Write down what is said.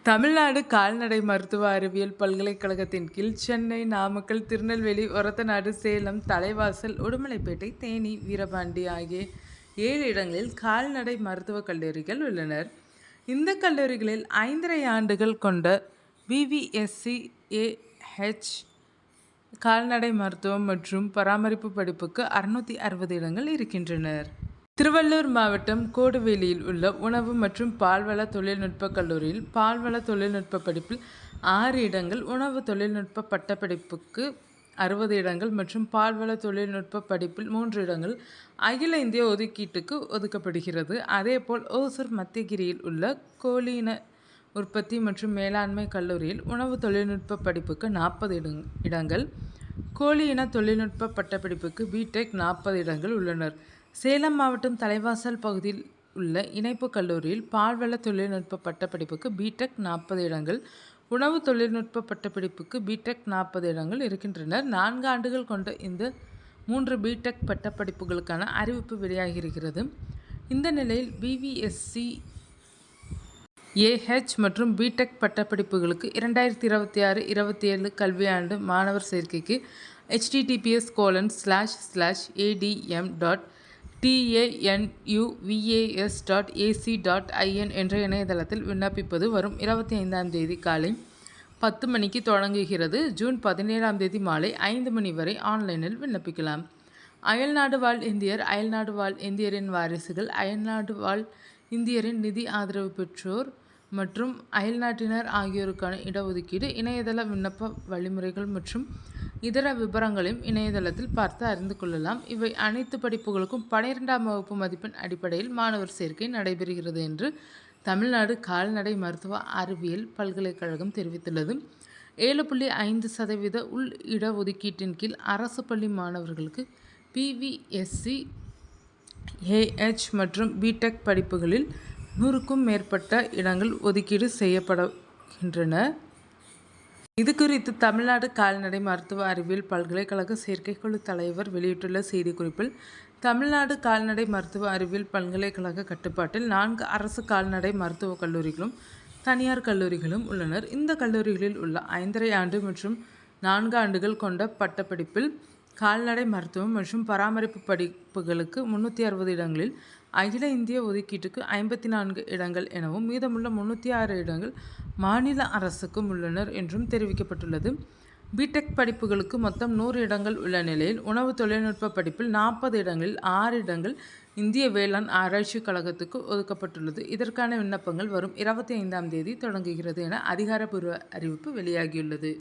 தமிழ்நாடு கால்நடை மருத்துவ அறிவியல் பல்கலைக்கழகத்தின் கீழ் சென்னை, நாமக்கல், திருநெல்வேலி, ஒரத்தநாடு, சேலம், தலைவாசல், உடுமலைப்பேட்டை, தேனி, வீரபாண்டி ஆகிய 7 இடங்களில் கால்நடை மருத்துவக் கல்லூரிகள் உள்ளன. இந்த கல்லூரிகளில் 5½ ஆண்டுகள் கொண்ட VVSC AH கால்நடை மருத்துவம் மற்றும் பராமரிப்பு படிப்புக்கு 660 இடங்கள் இருக்கின்றன. திருவள்ளூர் மாவட்டம் கோடுவேலியில் உள்ள உணவு மற்றும் பால்வள தொழில்நுட்ப கல்லூரியில் பால்வள தொழில்நுட்ப படிப்பில் 6 இடங்கள், உணவு தொழில்நுட்ப பட்டப்படிப்புக்கு 60 இடங்கள் மற்றும் பால்வள தொழில்நுட்ப படிப்பில் 3 இடங்கள் அகில இந்திய ஒதுக்கீட்டுக்கு ஒதுக்கப்படுகிறது. அதேபோல் ஓசூர் மத்தியகிரியில் உள்ள கோழி இன உற்பத்தி மற்றும் மேலாண்மை கல்லூரியில் உணவு தொழில்நுட்ப படிப்புக்கு 40 இடங்கள், கோழி இன தொழில்நுட்ப பட்டப்படிப்புக்கு பிடெக் 40 இடங்கள் உள்ளன. சேலம் மாவட்டம் தலைவாசல் பகுதியில் உள்ள இணைப்பு கல்லூரியில் பால்வள தொழில்நுட்ப பட்டப்படிப்புக்கு பிடெக் 40 இடங்கள், உணவு தொழில்நுட்ப பட்டப்படிப்புக்கு பிடெக் 40 இடங்கள் இருக்கின்றன. 4 ஆண்டுகள் கொண்ட இந்த 3 பிடெக் பட்டப்படிப்புகளுக்கான அறிவிப்பு வெளியாகியிருக்கிறது. இந்த நிலையில் VVSC AH மற்றும் பிடெக் பட்டப்படிப்புகளுக்கு 2026-27 கல்வியாண்டு மாணவர் சேர்க்கைக்கு https://adm.tanuvas.ac.in என்ற இணையதளத்தில் விண்ணப்பிப்பது வரும் 25ஆம் தேதி காலை 10 மணிக்கு தொடங்குகிறது. ஜூன் 17ஆம் தேதி மாலை 5 மணி வரை ஆன்லைனில் விண்ணப்பிக்கலாம். அயல்நாடு வாழ் இந்தியர், அயல்நாடு வாழ் இந்தியரின் வாரிசுகள், அயல்நாடு வாழ் இந்தியரின் நிதி ஆதரவு பெற்றோர் மற்றும் அயல்நாட்டினர் ஆகியோருக்கான இடஒதுக்கீடு, இணையதள விண்ணப்ப வழிமுறைகள் மற்றும் இதர விபரங்களையும் இணையதளத்தில் பார்த்து அறிந்து கொள்ளலாம். இவை அனைத்து படிப்புகளுக்கும் 12ஆம் வகுப்பு மதிப்பெண் அடிப்படையில் மாணவர் சேர்க்கை நடைபெறுகிறது என்று தமிழ்நாடு கால்நடை மருத்துவ அறிவியல் பல்கலைக்கழகம் தெரிவித்துள்ளது. 7.5% உள் இடஒதுக்கீட்டின் கீழ் அரசு பள்ளி மாணவர்களுக்கு VVSC AH மற்றும் பிடெக் படிப்புகளில் 100க்கும் மேற்பட்ட இடங்கள் ஒதுக்கீடு செய்யப்படுகின்றன. இதுகுறித்து தமிழ்நாடு கால்நடை மருத்துவ அறிவியல் பல்கலைக்கழக சேர்க்கைக்குழு தலைவர் வெளியிட்டுள்ள செய்திக்குறிப்பில், தமிழ்நாடு கால்நடை மருத்துவ அறிவியல் பல்கலைக்கழக கட்டுப்பாட்டில் 4 அரசு கால்நடை மருத்துவக் கல்லூரிகளும் தனியார் கல்லூரிகளும் உள்ளனர். இந்த கல்லூரிகளில் உள்ள 5½ ஆண்டு மற்றும் 4 ஆண்டுகள் கொண்ட பட்டப்படிப்பில் கால்நடை மருத்துவம் மற்றும் பராமரிப்பு படிப்புகளுக்கு 360 இடங்களில் அகில இந்திய ஒதுக்கீட்டுக்கு 54 இடங்கள் எனவும் மீதமுள்ள 306 இடங்கள் மாநில அரசுக்கும் உள்ளனர் என்றும் தெரிவிக்கப்பட்டுள்ளது. பிடெக் படிப்புகளுக்கு மொத்தம் 100 இடங்கள் உள்ள நிலையில் உணவு தொழில்நுட்ப படிப்பில் 40 இடங்களில் 6 இடங்கள் இந்திய வேளாண் ஆராய்ச்சி கழகத்துக்கு ஒதுக்கப்பட்டுள்ளது. இதற்கான விண்ணப்பங்கள் வரும் 25ஆம் தேதி தொடங்குகிறது என அதிகாரப்பூர்வ அறிவிப்பு வெளியாகியுள்ளது.